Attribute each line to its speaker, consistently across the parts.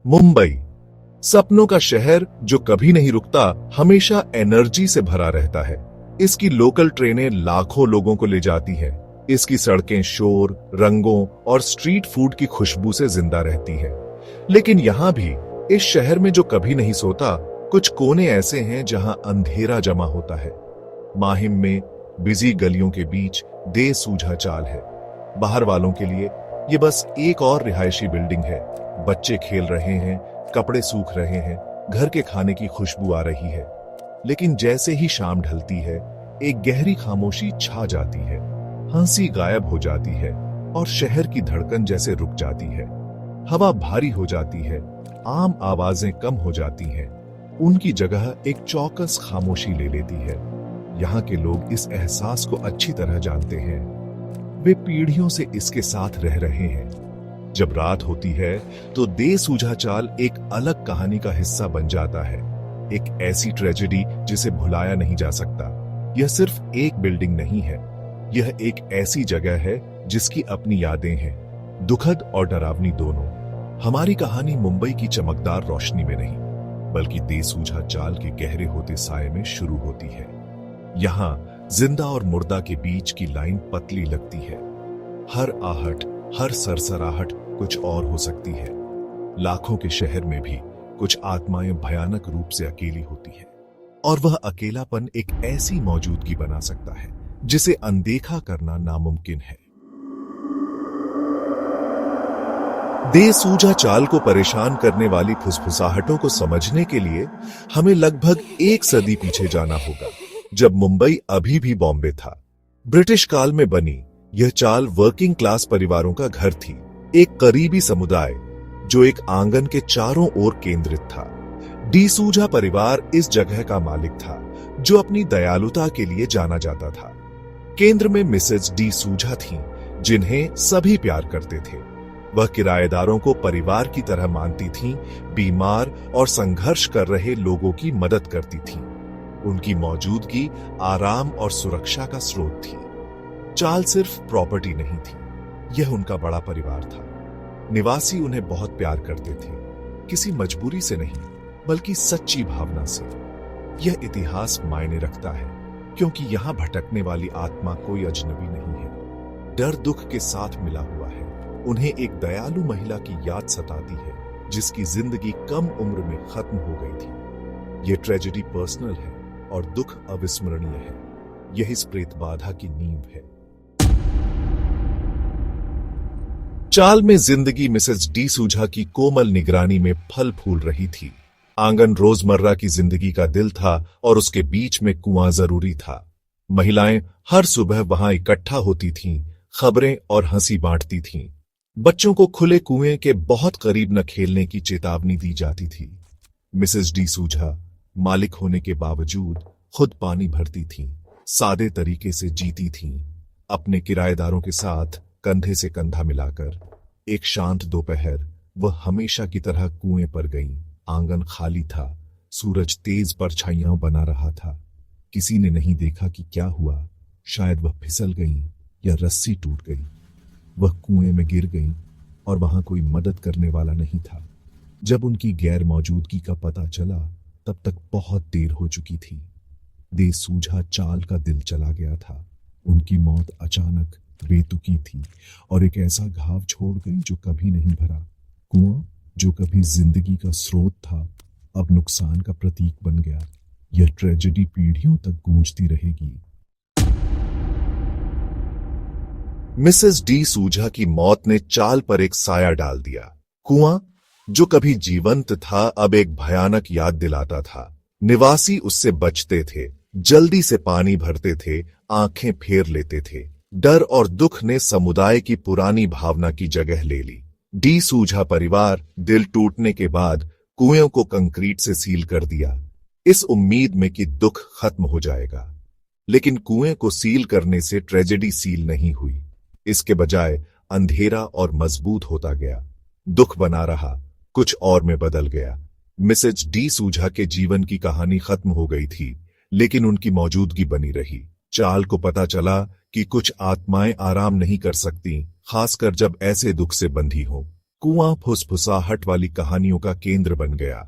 Speaker 1: मुंबई, सपनों का शहर जो कभी नहीं रुकता, हमेशा एनर्जी से भरा रहता है। इसकी लोकल ट्रेनें लाखों लोगों को ले जाती हैं। इसकी सड़कें शोर, रंगों और स्ट्रीट फूड की खुशबू से जिंदा रहती हैं। लेकिन यहां भी, इस शहर में जो कभी नहीं सोता, कुछ कोने ऐसे हैं जहां अंधेरा जमा होता है। माहिम में बिजी गलियों के बीच बेसूझा चाल है। बाहर वालों के लिए ये बस एक और रिहायशी बिल्डिंग है। बच्चे खेल रहे हैं, कपड़े सूख रहे हैं, घर के खाने की खुशबू आ रही है। लेकिन जैसे ही शाम ढलती है, एक गहरी खामोशी छा जाती है। हंसी गायब हो जाती है और शहर की धड़कन जैसे रुक जाती है। हवा भारी हो जाती है, आम आवाजें कम हो जाती हैं। उनकी जगह एक चौकस खामोशी ले लेती है। यहाँ के लोग इस एहसास को अच्छी तरह जानते हैं। वे पीढ़ियों से इसके साथ रह रहे हैं। जब रात होती है तो बेसूझा चाल एक अलग कहानी का हिस्सा बन जाता है। एक ऐसी ट्रेजेडी जिसे भुलाया नहीं जा सकता। यह सिर्फ एक बिल्डिंग नहीं है, यह एक ऐसी जगह है जिसकी अपनी यादें हैं, दुखद और डरावनी दोनों। हमारी कहानी मुंबई की चमकदार रोशनी में नहीं, बल्कि बेसूझा चाल के गहरे होते साए में शुरू होती है। यहाँ जिंदा और मुर्दा के बीच की लाइन पतली लगती है। हर आहट, हर सरसराहट कुछ और हो सकती है। लाखों के शहर में भी कुछ आत्माएं भयानक रूप से अकेली होती हैं, और वह अकेलापन एक ऐसी मौजूदगी बना सकता है जिसे अनदेखा करना नामुमकिन है। बेसूझा चाल को परेशान करने वाली फुसफुसाहटों को समझने के लिए हमें लगभग एक सदी पीछे जाना होगा, जब मुंबई अभी भी बॉम्बे था। ब्रिटिश काल में बनी यह चाल वर्किंग क्लास परिवारों का घर थी, एक करीबी समुदाय जो एक आंगन के चारों ओर केंद्रित था। डिसूजा परिवार इस जगह का मालिक था, जो अपनी दयालुता के लिए जाना जाता था। केंद्र में मिसेज डिसूजा थीं, जिन्हें सभी प्यार करते थे। वह किराएदारों को परिवार की तरह मानती थीं, बीमार और संघर्ष कर रहे लोगों की मदद करती थीं। उनकी मौजूदगी आराम और सुरक्षा का स्रोत थी। चाल सिर्फ प्रॉपर्टी नहीं थी, यह उनका बड़ा परिवार था। निवासी उन्हें बहुत प्यार करते थे, किसी मजबूरी से नहीं, बल्कि सच्ची भावना से। यह इतिहास मायने रखता है, क्योंकि यहां भटकने वाली आत्मा कोई अजनबी नहीं है। डर दुख के साथ मिला हुआ है। उन्हें एक दयालु महिला की याद सताती है, जिसकी जिंदगी कम उम्र में खत्म हो गई थी। यह ट्रेजेडी पर्सनल है और दुख अविस्मरणीय है। यह इस प्रेत बाधा की नींव है। चाल में जिंदगी मिसेस डिसूजा की कोमल निगरानी में फल फूल रही थी। आंगन रोजमर्रा की जिंदगी का दिल था और उसके बीच में कुआं जरूरी था। महिलाएं हर सुबह वहां इकट्ठा होती थीं, खबरें और हंसी बांटती थीं। बच्चों को खुले कुएं के बहुत करीब न खेलने की चेतावनी दी जाती थी। मिसेस डिसूजा मालिक होने के बावजूद खुद पानी भरती थीं, सादे तरीके से जीती थीं, अपने किराएदारों के साथ कंधे से कंधा मिलाकर। एक शांत दोपहर वह हमेशा की तरह कुएं पर गईं। आंगन खाली था, सूरज तेज परछाइयां बना रहा था। किसी ने नहीं देखा कि क्या हुआ। शायद वह फिसल गईं या रस्सी टूट गई। वह कुएं में गिर गईं और वहां कोई मदद करने वाला नहीं था। जब उनकी गैर मौजूदगी का पता चला, तब तक बहुत देर हो चुकी थी। बेसूझा चाल का दिल चला गया था। उनकी मौत अचानक, बेतुकी थी और एक ऐसा घाव छोड़ गई जो कभी नहीं भरा। कुआं जो कभी जिंदगी का स्रोत था, अब नुकसान का प्रतीक बन गया। यह ट्रेजेडी पीढ़ियों तक गूंजती रहेगी। मिसेस डिसूजा की मौत ने चाल पर एक साया डाल दिया। कुआं जो कभी जीवंत था, अब एक भयानक याद दिलाता था। निवासी उससे बचते थे, जल्दी से पानी भरते थे, आंखें फेर लेते थे। डर और दुख ने समुदाय की पुरानी भावना की जगह ले ली। डिसूजा परिवार दिल टूटने के बाद कुएं को कंक्रीट से सील कर दिया, इस उम्मीद में कि दुख खत्म हो जाएगा। लेकिन कुएं को सील करने से ट्रेजेडी सील नहीं हुई। इसके बजाय अंधेरा और मजबूत होता गया। दुख बना रहा, कुछ और में बदल गया। मिसेज डिसूजा के जीवन की कहानी खत्म हो गई थी, लेकिन उनकी मौजूदगी बनी रही। चाल को पता चला कि कुछ आत्माएं आराम नहीं कर सकती, खासकर जब ऐसे दुख से बंधी हो। कुआं फुसफुसाहट वाली कहानियों का केंद्र बन गया।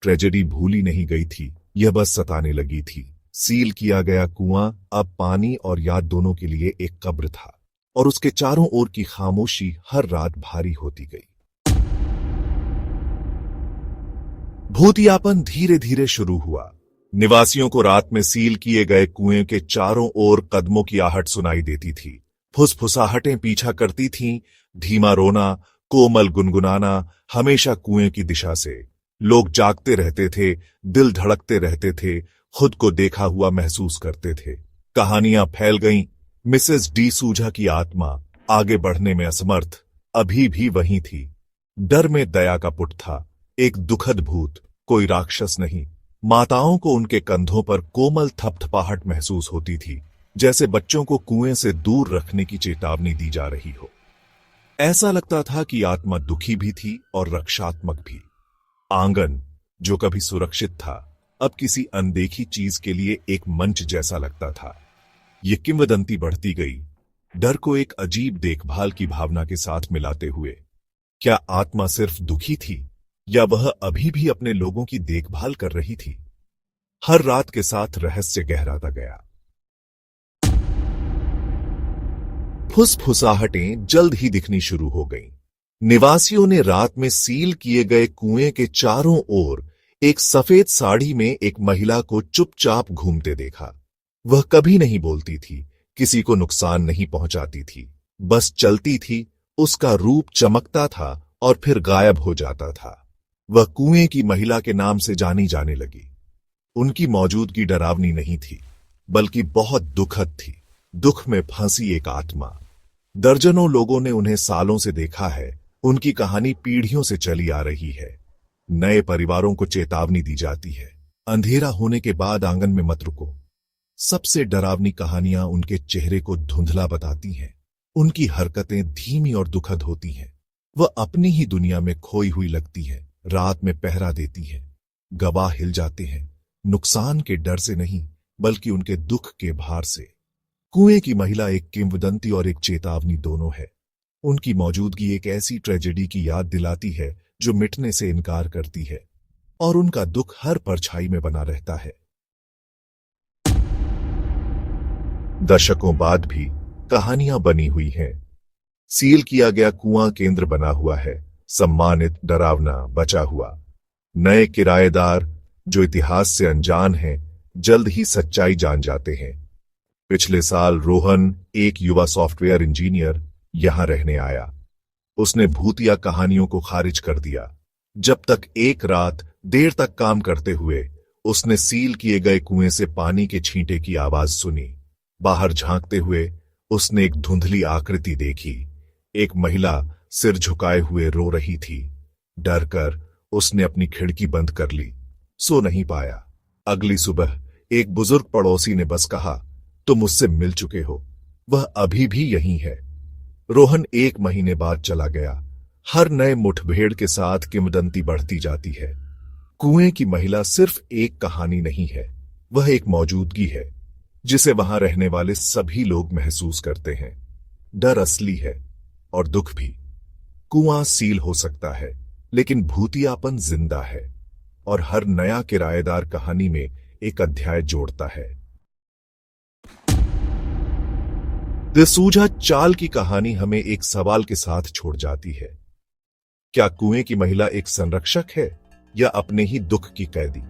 Speaker 1: ट्रेजेडी भूली नहीं गई थी, यह बस सताने लगी थी। सील किया गया कुआं अब पानी और याद दोनों के लिए एक कब्र था, और उसके चारों ओर की खामोशी हर रात भारी होती गई। भूतियापन धीरे धीरे शुरू हुआ। निवासियों को रात में सील किए गए कुएं के चारों ओर कदमों की आहट सुनाई देती थी। फुसफुसाहटें पीछा करती थीं, धीमा रोना, कोमल गुनगुनाना, हमेशा कुएं की दिशा से। लोग जागते रहते थे, दिल धड़कते रहते थे, खुद को देखा हुआ महसूस करते थे। कहानियां फैल गईं। मिसेस डी सूजा की आत्मा, आगे बढ़ने में असमर्थ, अभी भी वहीं थी। डर में दया का पुट था, एक दुखद भूत, कोई राक्षस नहीं। माताओं को उनके कंधों पर कोमल थपथपाहट महसूस होती थी, जैसे बच्चों को कुएं से दूर रखने की चेतावनी दी जा रही हो। ऐसा लगता था कि आत्मा दुखी भी थी और रक्षात्मक भी। आंगन, जो कभी सुरक्षित था, अब किसी अनदेखी चीज के लिए एक मंच जैसा लगता था। ये किंवदंती बढ़ती गई, डर को एक अजीब देखभाल की भावना के साथ मिलाते हुए। क्या आत्मा सिर्फ दुखी थी, या वह अभी भी अपने लोगों की देखभाल कर रही थी? हर रात के साथ रहस्य गहराता गया। फुसफुसाहटें जल्द ही दिखनी शुरू हो गईं। निवासियों ने रात में सील किए गए कुएं के चारों ओर एक सफेद साड़ी में एक महिला को चुपचाप घूमते देखा। वह कभी नहीं बोलती थी, किसी को नुकसान नहीं पहुंचाती थी, बस चलती थी। उसका रूप चमकता था और फिर गायब हो जाता था। वह कुएं की महिला के नाम से जानी जाने लगी। उनकी मौजूदगी डरावनी नहीं थी, बल्कि बहुत दुखद थी। दुख में फंसी एक आत्मा। दर्जनों लोगों ने उन्हें सालों से देखा है, उनकी कहानी पीढ़ियों से चली आ रही है। नए परिवारों को चेतावनी दी जाती है, अंधेरा होने के बाद आंगन में मत रुको। सबसे डरावनी कहानियां उनके चेहरे को धुंधला बताती हैं। उनकी हरकतें धीमी और दुखद होती हैं। वह अपनी ही दुनिया में खोई हुई लगती है, रात में पहरा देती है। गवाह हिल जाते हैं, नुकसान के डर से नहीं, बल्कि उनके दुख के भार से। कुएं की महिला एक किंवदंती और एक चेतावनी दोनों है। उनकी मौजूदगी एक ऐसी ट्रेजेडी की याद दिलाती है जो मिटने से इनकार करती है, और उनका दुख हर परछाई में बना रहता है। दशकों बाद भी कहानियां बनी हुई हैं। सील किया गया कुआं केंद्र बना हुआ है, सम्मानित, डरावना, बचा हुआ। नए किराएदार जो इतिहास से अनजान हैं, जल्द ही सच्चाई जान जाते हैं। पिछले साल रोहन, एक युवा सॉफ्टवेयर इंजीनियर, यहां रहने आया। उसने भूतिया कहानियों को खारिज कर दिया। जब तक एक रात देर तक काम करते हुए उसने सील किए गए कुएं से पानी के छींटे की आवाज सुनी। बाहर झांकते हुए उसने एक धुंधली आकृति देखी। एक महिला सिर झुकाए हुए रो रही थी। डर कर उसने अपनी खिड़की बंद कर ली। सो नहीं पाया। अगली सुबह एक बुजुर्ग पड़ोसी ने बस कहा, तुम मुझसे मिल चुके हो, वह अभी भी यहीं है। रोहन 1 महीने बाद चला गया। हर नए मुठभेड़ के साथ किंवदंती बढ़ती जाती है। कुएं की महिला सिर्फ एक कहानी नहीं है, वह एक मौजूदगी है जिसे वहां रहने वाले सभी लोग महसूस करते हैं। डर असली है और दुख भी। कुआं सील हो सकता है, लेकिन भूतियापन जिंदा है, और हर नया किराएदार कहानी में एक अध्याय जोड़ता है। द सूझा चाल की कहानी हमें एक सवाल के साथ छोड़ जाती है। क्या कुएं की महिला एक संरक्षक है, या अपने ही दुख की कैदी?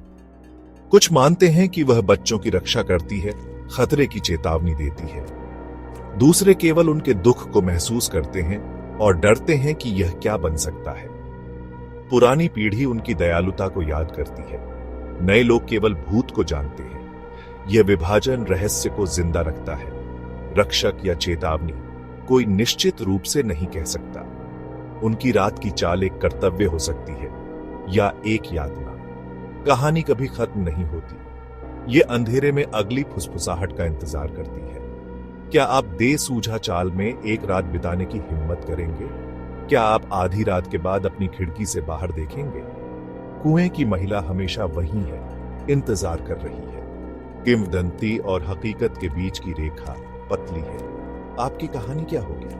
Speaker 1: कुछ मानते हैं कि वह बच्चों की रक्षा करती है, खतरे की चेतावनी देती है। दूसरे केवल उनके दुख को महसूस करते हैं और डरते हैं कि यह क्या बन सकता है। पुरानी पीढ़ी उनकी दयालुता को याद करती है, नए लोग केवल भूत को जानते हैं। यह विभाजन रहस्य को जिंदा रखता है। रक्षक या चेतावनी कोई निश्चित रूप से नहीं कह सकता। उनकी रात की चाल एक कर्तव्य हो सकती है, या एक यातना। कहानी कभी खत्म नहीं होती, ये अंधेरे में अगली फुसफुसाहट का इंतजार करती है। क्या आप दे सूझा चाल में एक रात बिताने की हिम्मत करेंगे? क्या आप आधी रात के बाद अपनी खिड़की से बाहर देखेंगे? कुएं की महिला हमेशा वहीं है, इंतजार कर रही है। किंवदंती और हकीकत के बीच की रेखा पतली है। आपकी कहानी क्या होगी?